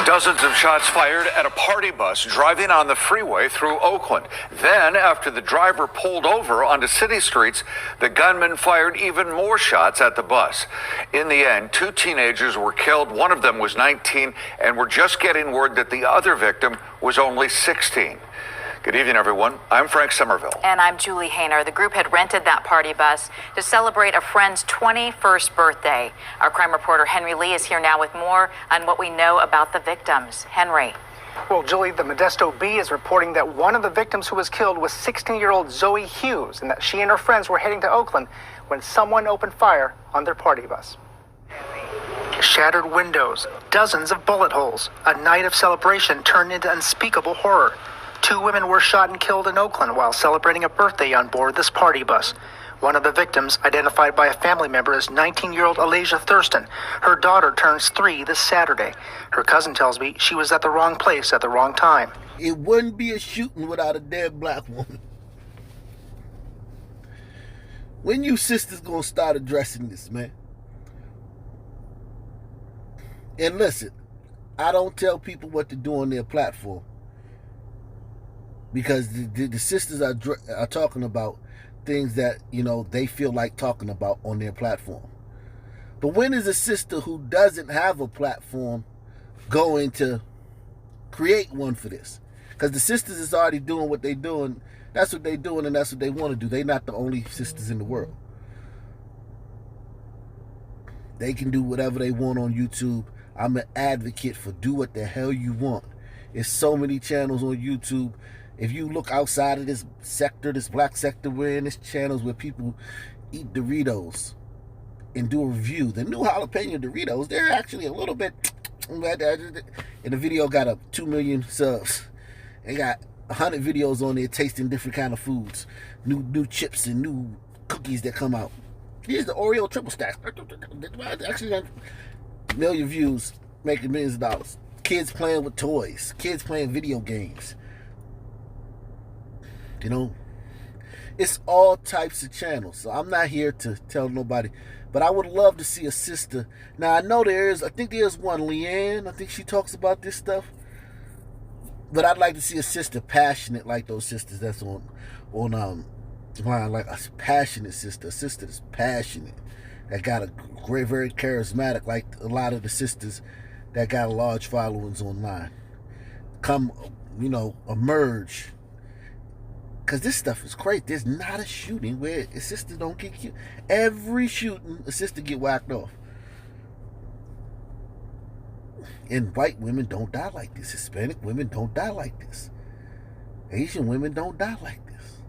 Dozens of shots fired at a party bus driving on the freeway through Oakland. Then, after the driver pulled over onto city streets, the gunman fired even more shots at the bus. In the end, 2 teenagers were killed. One of them was 19, and we're just getting word that the other victim was only 16. Good evening, everyone. I'm Frank Somerville. And I'm Julie Hayner. The group had rented that party bus to celebrate a friend's 21st birthday. Our crime reporter Henry Lee is here now with more on what we know about the victims. Henry. Well, Julie, the Modesto Bee is reporting that one of the victims who was killed was 16-year-old Zoe Hughes, and that she and her friends were heading to Oakland when someone opened fire on their party bus. Shattered windows, dozens of bullet holes. A night of celebration turned into unspeakable horror. 2 women were shot and killed in Oakland while celebrating a birthday on board this party bus. One of the victims, identified by a family member as 19-year-old Alasia Thurston. Her daughter turns 3 this Saturday. Her cousin tells me she was at the wrong place at the wrong time. It wouldn't be a shooting without a dead black woman. When you sisters gonna start addressing this, man? And listen, I don't tell people what to do on their platform, because the sisters are talking about things that, you know, they feel like talking about on their platform. But when is a sister who doesn't have a platform going to create one for this? Because the sisters is already doing what they're doing. That's what they're doing, and that's what they want to do. They're not the only sisters in the world. They can do whatever they want on YouTube. I'm an advocate for do what the hell you want. There's so many channels on YouTube. If you look outside of this sector, this black sector we're in, there's channels where people eat Doritos and do a review. The new jalapeno Doritos, they're actually a little bit, and the video got up 2 million subs. They got 100 videos on there tasting different kind of foods, new chips and new cookies that come out. Here's the Oreo triple stacks. Actually got a million views, making millions of dollars. Kids playing with toys, kids playing video games. You know, it's all types of channels. So I'm not here to tell nobody, but I would love to see a sister. Now I know I think there's one, Leanne. I think she talks about this stuff. But I'd like to see a sister passionate like those sisters that's on like a passionate sister, a sister that's passionate, that got a great, very charismatic, like a lot of the sisters that got large followings online. Come, you know, emerge. Because this stuff is crazy. There's not a shooting where a sister don't get killed. Every shooting, a sister get whacked off. And white women don't die like this. Hispanic women don't die like this. Asian women don't die like this.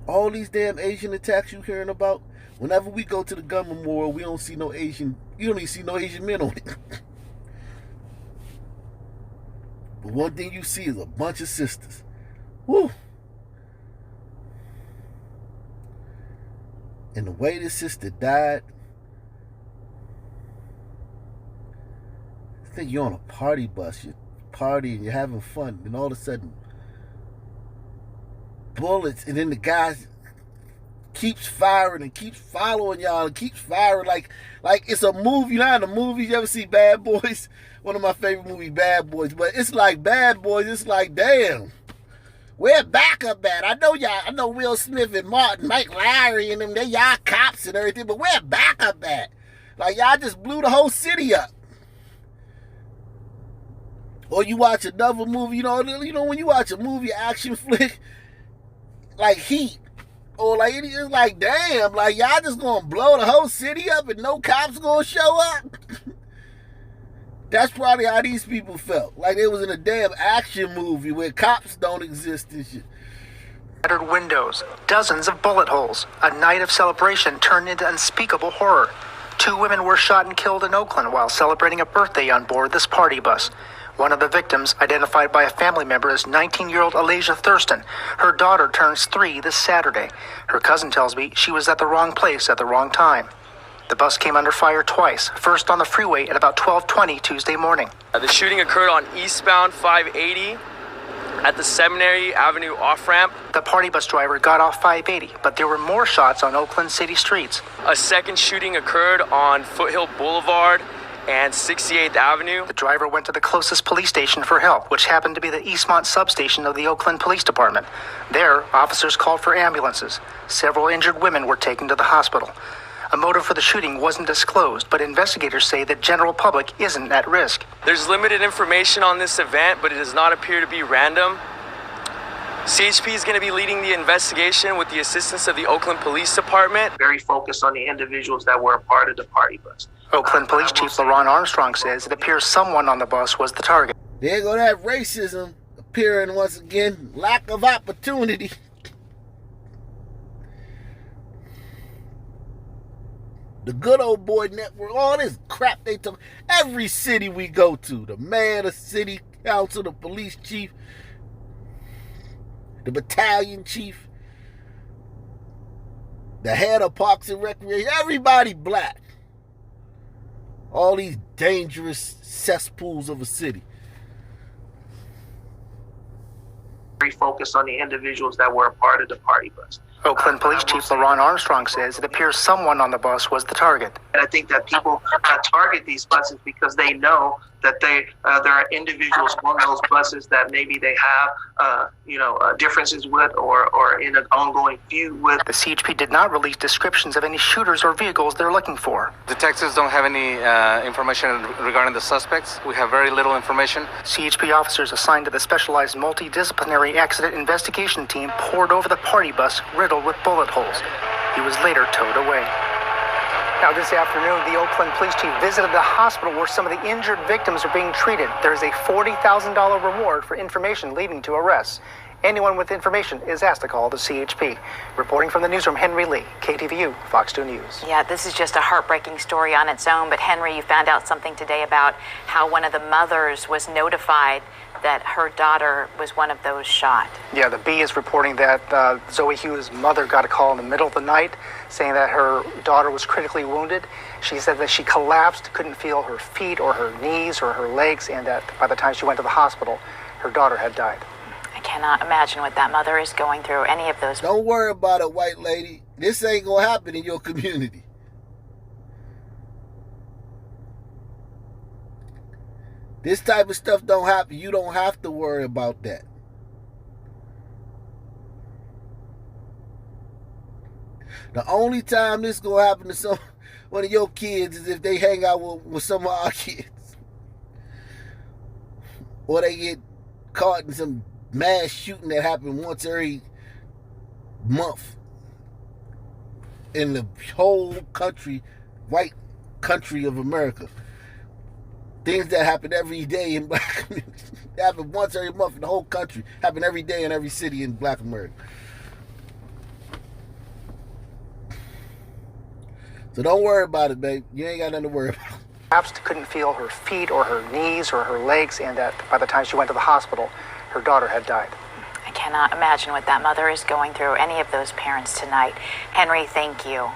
All these damn Asian attacks you hearing about, whenever we go to the gun memorial, we don't see no Asian, you don't even see no Asian men on it. But one thing you see is a bunch of sisters. Woo! And the way this sister died, I think you're on a party bus, you're partying, you're having fun, and all of a sudden, bullets, and then the guy keeps firing and keeps following y'all and keeps firing like it's a movie. You know, in the movies, you ever see Bad Boys? One of my favorite movies, Bad Boys. But it's like Bad Boys, it's like, damn, where backup at? I know Will Smith and Mike Larry and them, they y'all cops and everything, but where backup at? Like, y'all just blew the whole city up. Or you watch another movie, you know when you watch a movie action flick, like Heat, or like, it's like, damn, like y'all just gonna blow the whole city up and no cops gonna show up? That's probably how these people felt. Like they was in a damn action movie where cops don't exist and shit. Shattered windows, dozens of bullet holes. A night of celebration turned into unspeakable horror. 2 women were shot and killed in Oakland while celebrating a birthday on board this party bus. One of the victims, identified by a family member as 19-year-old Alasia Thurston. Her daughter turns 3 this Saturday. Her cousin tells me she was at the wrong place at the wrong time. The bus came under fire twice, first on the freeway at about 12:20 Tuesday morning. The shooting occurred on eastbound 580 at the Seminary Avenue off-ramp. The party bus driver got off 580, but there were more shots on Oakland city streets. A second shooting occurred on Foothill Boulevard and 68th Avenue. The driver went to the closest police station for help, which happened to be the Eastmont substation of the Oakland Police Department. There, officers called for ambulances. Several injured women were taken to the hospital. A motive for the shooting wasn't disclosed, but investigators say the general public isn't at risk. There's limited information on this event, but it does not appear to be random. CHP is going to be leading the investigation with the assistance of the Oakland Police Department. Very focused on the individuals that were a part of the party bus. Oakland Police Chief LaRon Armstrong says it appears someone on the bus was the target. There go that racism appearing once again. Lack of opportunity. The good old boy network, all this crap they talk. Every city we go to, the mayor, the city council, the police chief, the battalion chief, the head of Parks and Recreation, everybody black. All these dangerous cesspools of a city. Very focused on the individuals that were a part of the party bus. Oakland Police Chief LaRon Armstrong says it appears someone on the bus was the target. And I think that people target these buses because they know that there are individuals on those buses that maybe they have, differences with or in an ongoing feud with. The CHP did not release descriptions of any shooters or vehicles they're looking for. Detectives don't have any information regarding the suspects. We have very little information. CHP officers assigned to the specialized multidisciplinary accident investigation team poured over the party bus riddled with bullet holes. He was later towed away. Now, this afternoon, the Oakland Police Chief visited the hospital where some of the injured victims are being treated. There is a $40,000 reward for information leading to arrests. Anyone with information is asked to call the CHP. Reporting from the newsroom, Henry Lee, KTVU, Fox 2 News. Yeah, this is just a heartbreaking story on its own. But Henry, you found out something today about how one of the mothers was notified that her daughter was one of those shot. Yeah, the Bee is reporting that Zoe Hughes' mother got a call in the middle of the night saying that her daughter was critically wounded. She said that she collapsed, couldn't feel her feet or her knees or her legs, and that by the time she went to the hospital, her daughter had died. I cannot imagine what that mother is going through, any of those. Don't worry about it, white lady. This ain't gonna happen in your community. This type of stuff don't happen. You don't have to worry about that. The only time this gonna happen to one of your kids is if they hang out with some of our kids. Or they get caught in some mass shooting that happened once every month in the whole country, white country of America. Things that happen every day in black communities. They happen once every month in the whole country. Happen every day in every city in black America. So don't worry about it, babe. You ain't got nothing to worry about. Perhaps couldn't feel her feet or her knees or her legs, and that by the time she went to the hospital, her daughter had died. I cannot imagine what that mother is going through, any of those parents tonight. Henry, thank you.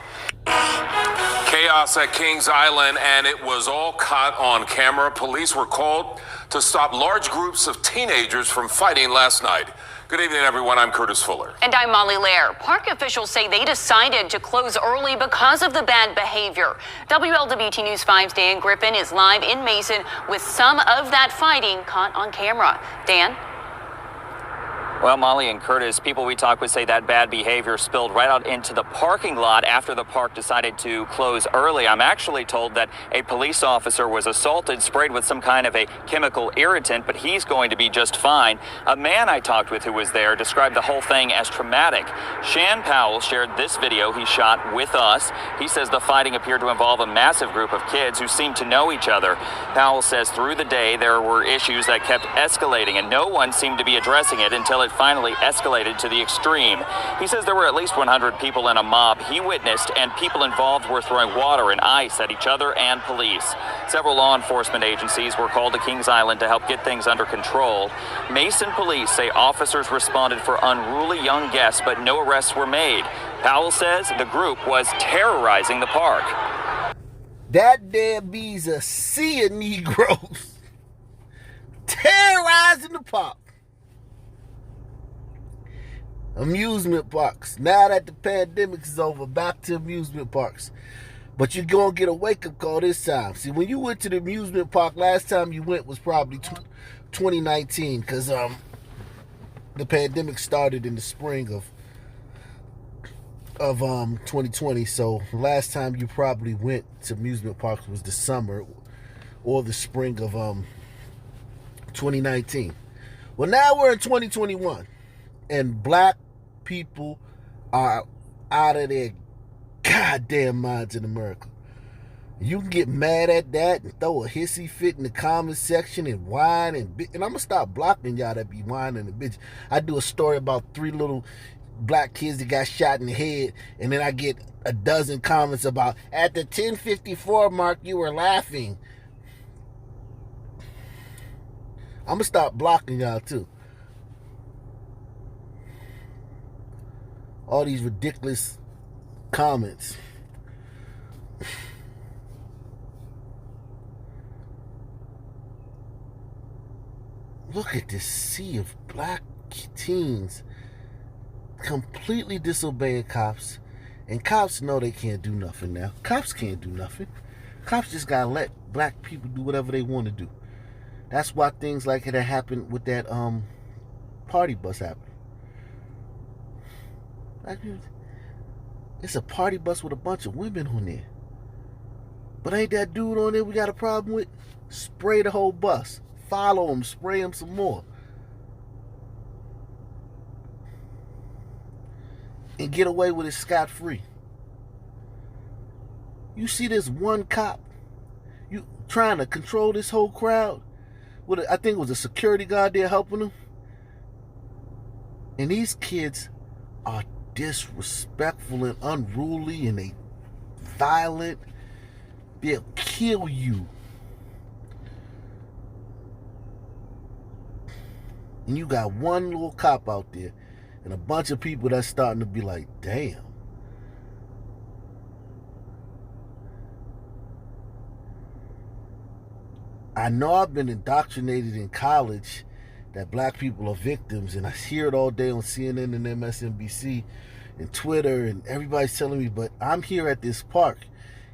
Chaos at Kings Island, and it was all caught on camera. Police were called to stop large groups of teenagers from fighting last night. Good evening, everyone. I'm Curtis Fuller. And I'm Molly Lair. Park officials say they decided to close early because of the bad behavior. WLWT News 5's Dan Griffin is live in Mason with some of that fighting caught on camera. Dan? Well, Molly and Curtis, people we talked with say that bad behavior spilled right out into the parking lot after the park decided to close early. I'm actually told that a police officer was assaulted, sprayed with some kind of a chemical irritant, but he's going to be just fine. A man I talked with who was there described the whole thing as traumatic. Shan Powell shared this video he shot with us. He says the fighting appeared to involve a massive group of kids who seemed to know each other. Powell says through the day there were issues that kept escalating and no one seemed to be addressing it until it finally escalated to the extreme. He says there were at least 100 people in a mob he witnessed, and people involved were throwing water and ice at each other and police. Several law enforcement agencies were called to Kings Island to help get things under control. Mason police say officers responded for unruly young guests, but no arrests were made. Powell says the group was terrorizing the park. That damn bee's a sea of Negroes terrorizing the park. Amusement parks. Now that the pandemic is over, back to amusement parks. But you're going to get a wake-up call this time. See, when you went to the amusement park, last time you went was probably 2019, because the pandemic started in the spring of 2020. So last time you probably went to amusement parks was the summer or the spring of 2019. Well, now we're in 2021, and black people are out of their goddamn minds in America. You can get mad at that and throw a hissy fit in the comment section and whine and I'm gonna stop blocking y'all that be whining and bitch. I do a story about 3 little black kids that got shot in the head, and then I get a dozen comments about at the 10:54 mark you were laughing. I'm gonna stop blocking y'all too. All these ridiculous comments. Look at this sea of black teens completely disobeying cops, and cops know they can't do nothing now. Cops can't do nothing. Cops just gotta let black people do whatever they want to do. That's why things like that happened with that party bus happened. It's a party bus with a bunch of women on there. But ain't that dude on there we got a problem with? Spray the whole bus. Follow him. Spray him some more. And get away with it scot-free. You see this one cop, you trying to control this whole crowd. I think it was a security guard there helping him. And these kids are disrespectful and unruly, and they violent. They'll kill you. And you got one little cop out there and a bunch of people that's starting to be like, damn. I know I've been indoctrinated in college that black people are victims, and I hear it all day on CNN and MSNBC and Twitter, and everybody's telling me, but I'm here at this park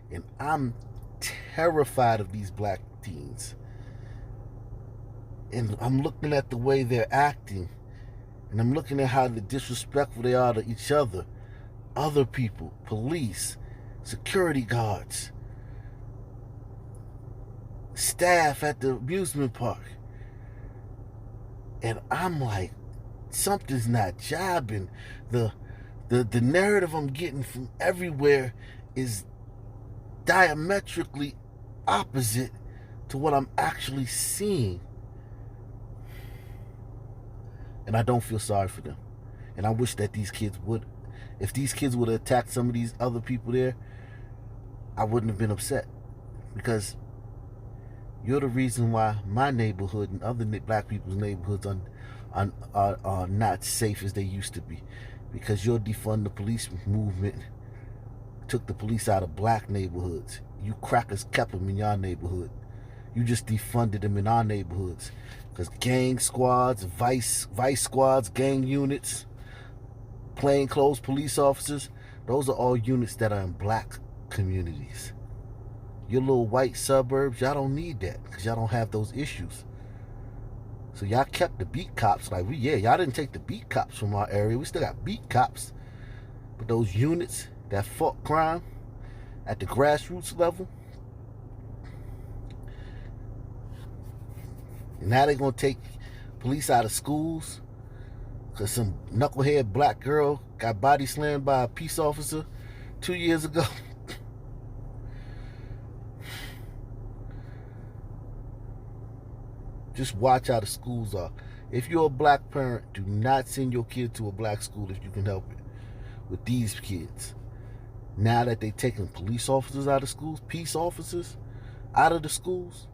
and I'm terrified of these black teens. And I'm looking at the way they're acting, and I'm looking at how disrespectful they are to each other, other people, police, security guards, staff at the amusement park. And I'm like, something's not jiving. The narrative I'm getting from everywhere is diametrically opposite to what I'm actually seeing. And I don't feel sorry for them. And I wish that these kids would, if these kids would have attacked some of these other people there, I wouldn't have been upset. Because you're the reason why my neighborhood and other black people's neighborhoods are not safe as they used to be. Because your defund the police movement took the police out of black neighborhoods. You crackers kept them in your neighborhood. You just defunded them in our neighborhoods. Because gang squads, vice squads, gang units, plainclothes police officers, those are all units that are in black communities. Your little white suburbs, y'all don't need that because y'all don't have those issues. So y'all kept the beat cops. Like, y'all didn't take the beat cops from our area. We still got beat cops. But those units that fought crime at the grassroots level, and now they're going to take police out of schools because some knucklehead black girl got body slammed by a peace officer 2 years ago. Just watch how the schools are. If you're a black parent, do not send your kid to a black school if you can help it. With these kids. Now that they're taking police officers out of schools, peace officers out of the schools,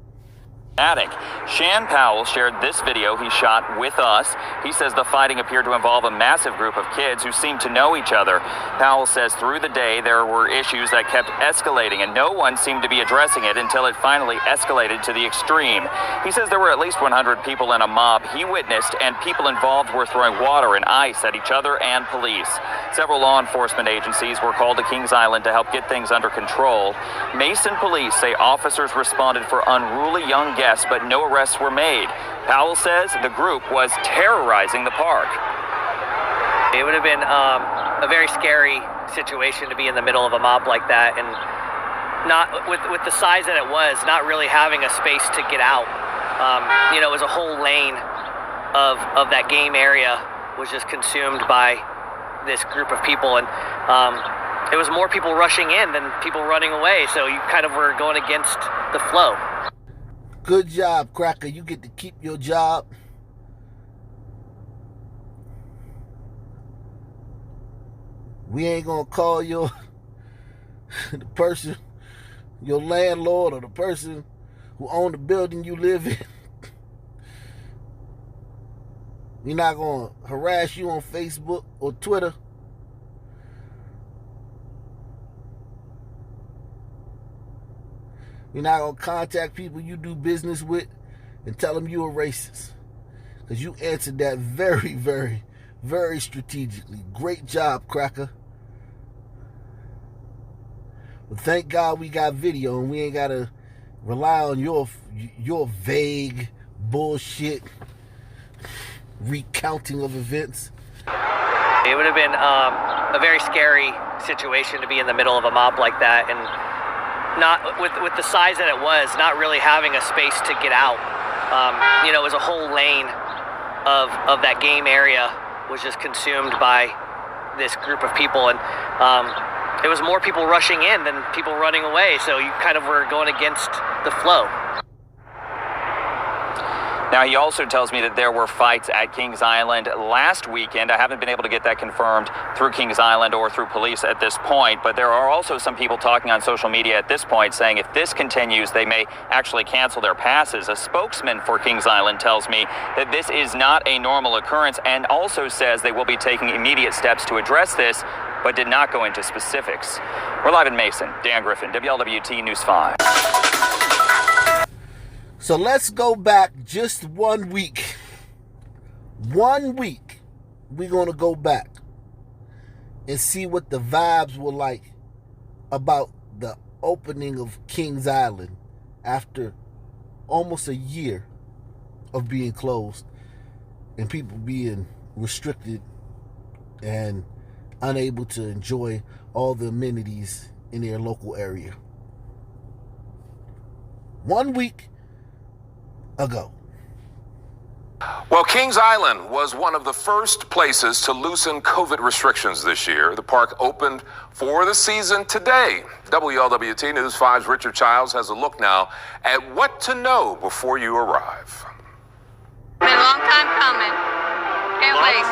Attic. Shan Powell shared this video he shot with us. He says the fighting appeared to involve a massive group of kids who seemed to know each other. Powell says through the day there were issues that kept escalating and no one seemed to be addressing it until it finally escalated to the extreme. He says there were at least 100 people in a mob he witnessed, and people involved were throwing water and ice at each other and police. Several law enforcement agencies were called to Kings Island to help get things under control. Mason police say officers responded for unruly young guests, but no arrests were made. Powell says the group was terrorizing the park. It would have been a very scary situation to be in the middle of a mob like that, and not with the size that it was, not really having a space to get out. It was a whole lane of that game area was just consumed by this group of people, and it was more people rushing in than people running away, so you kind of were going against the flow. Good job, Cracker. You get to keep your job. We ain't gonna call the person, your landlord, or the person who owned the building you live in. We're not gonna harass you on Facebook or Twitter. We're not going to contact people you do business with and tell them you're a racist. Because you answered that very, very, very strategically. Great job, Cracker. But thank God we got video and we ain't got to rely on your vague bullshit recounting of events. It would have been a very scary situation to be in the middle of a mob like that, and not with the size that it was, not really having a space to get out. It was a whole lane of that game area was just consumed by this group of people, and it was more people rushing in than people running away, so you kind of were going against the flow. Now, he also tells me that there were fights at Kings Island last weekend. I haven't been able to get that confirmed through Kings Island or through police at this point, but there are also some people talking on social media at this point saying if this continues, they may actually cancel their passes. A spokesman for Kings Island tells me that this is not a normal occurrence and also says they will be taking immediate steps to address this, but did not go into specifics. We're live in Mason. Dan Griffin, WLWT News 5. So let's go back just 1 week. 1 week. We're going to go back and see what the vibes were like about the opening of Kings Island after almost a year of being closed and people being restricted and unable to enjoy all the amenities in their local area. 1 week ago. Well, Kings Island was one of the first places to loosen COVID restrictions this year. The park opened for the season today. WLWT News 5's Richard Childs has a look now at what to know before you arrive. Been a long time coming. Can't wait.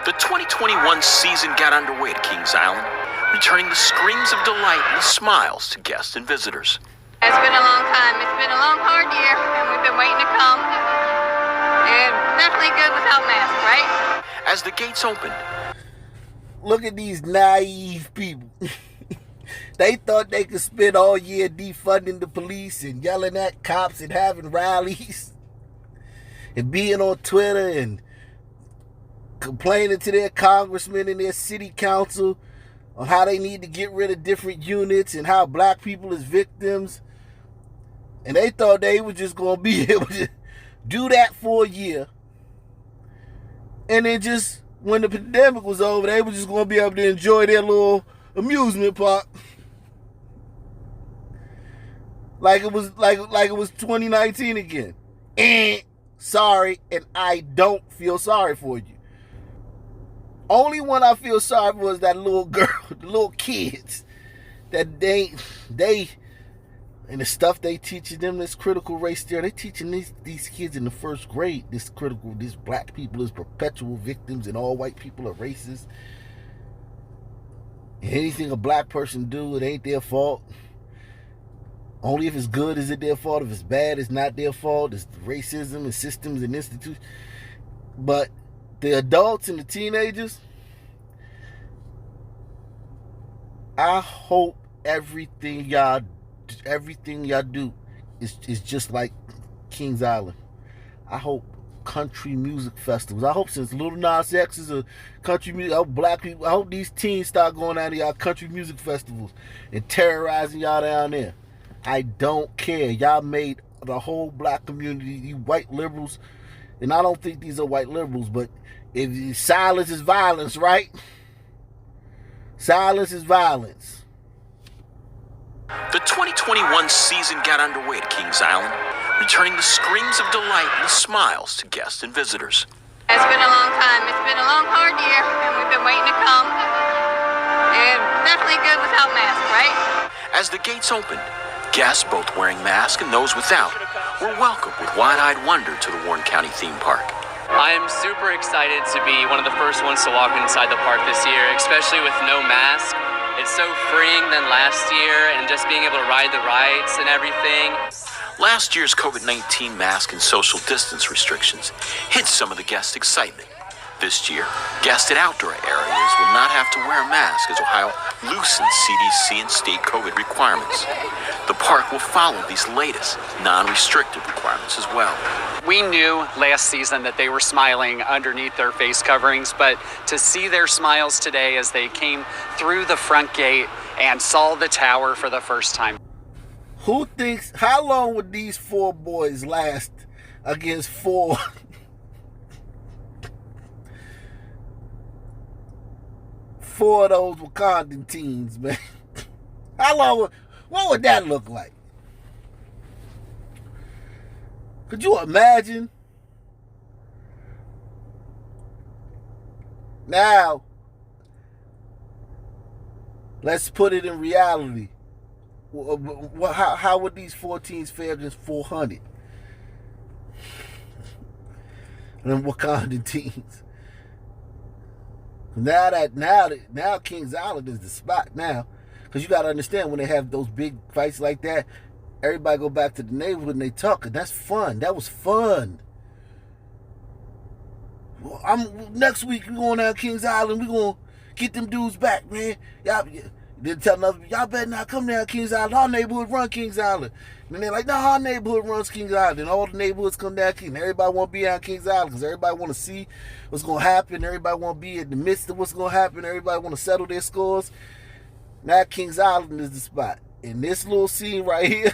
The 2021 season got underway at Kings Island, returning the screams of delight and smiles to guests and visitors. It's been a long time. It's been a long, hard year, and we've been waiting to come. And definitely good without masks, right? As the gates opened. Look at these naive people. They thought they could spend all year defunding the police and yelling at cops and having rallies and being on Twitter and complaining to their congressmen and their city council on how they need to get rid of different units and how black people is victims. And they thought they were just going to be able to do that for a year. And then just, when the pandemic was over, they were just going to be able to enjoy their little amusement park. Like it was 2019 again. Sorry, and I don't feel sorry for you. Only one I feel sorry for is that little girl, the little kids. That they and the stuff they teaching them, this critical race theory, they teaching these kids in the first grade, this black people is perpetual victims and all white people are racist. And anything a black person do, it ain't their fault. Only if it's good is it their fault. If it's bad, it's not their fault. It's racism and systems and institutions. But the adults and the teenagers, I hope everything y'all do is just like Kings Island. I hope country music festivals. I hope since Little Nas X is a country music, I hope black people, I hope these teens start going out to y'all country music festivals and terrorizing y'all down there. I don't care. Y'all made the whole black community, you white liberals, and I don't think these are white liberals, but if silence is violence, right? Silence is violence. The 2021 season got underway at Kings Island, returning the screams of delight and the smiles to guests and visitors. It's been a long time. It's been a long, hard year, and we've been waiting to come. And definitely good without masks, right? As the gates opened, guests, both wearing masks and those without, were welcomed with wide-eyed wonder to the Warren County theme park. I am super excited to be one of the first ones to walk inside the park this year, especially with no mask. It's so freeing than last year, and just being able to ride the rides and everything. Last year's COVID-19 mask and social distance restrictions hid some of the guests' excitement. This year, guests at outdoor areas will not have to wear a mask as Ohio loosens CDC and state COVID requirements. The park will follow these latest non-restrictive requirements as well. We knew last season that they were smiling underneath their face coverings, but to see their smiles today as they came through the front gate and saw the tower for the first time. Who thinks, how long would these four boys last against four of those Wakandan teams, man? How long what would that look like? Could you imagine? Now, let's put it in reality. How would these four teams fare against 400? And then Wakandan teams. Now Kings Island is the spot now. Because you got to understand, when they have those big fights like that, everybody go back to the neighborhood and they talk. And that's fun. That was fun. Next week, we're going down Kings Island. We're going to get them dudes back, man. They tell another, y'all better not come down Kings Island. Our neighborhood run Kings Island. And they're like, no, our neighborhood runs Kings Island. And all the neighborhoods come down Kings. Everybody want to be on Kings Island because everybody want to see what's going to happen. Everybody want to be in the midst of what's going to happen. Everybody want to settle their scores. Now Kings Island is the spot. In this little scene right here,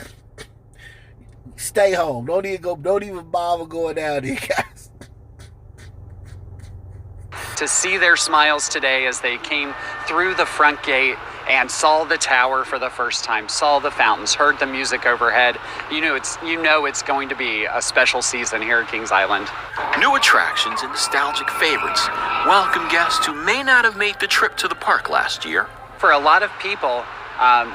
stay home. Don't even bother going down there, guys. To see their smiles today as they came through the front gate and saw the tower for the first time, saw the fountains, heard the music overhead, you know it's going to be a special season here at Kings Island. New attractions and nostalgic favorites welcome guests who may not have made the trip to the park last year. For a lot of people,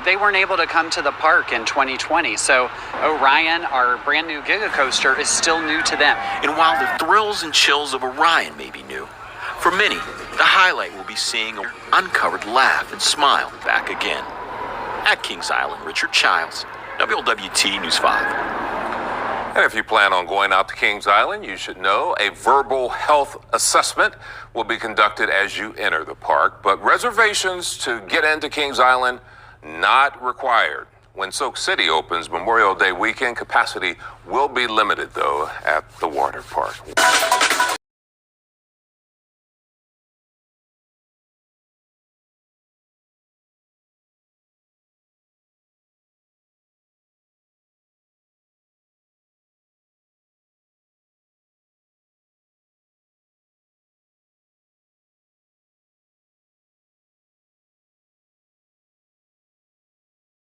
they weren't able to come to the park in 2020, so Orion, our brand new Giga Coaster, is still new to them. And while the thrills and chills of Orion may be new, for many, the highlight will be seeing an uncovered laugh and smile back again. At Kings Island, Richard Childs, WLWT News 5. And if you plan on going out to Kings Island, you should know a verbal health assessment will be conducted as you enter the park. But reservations to get into Kings Island, not required. When Soak City opens Memorial Day weekend, capacity will be limited, though, at the water park.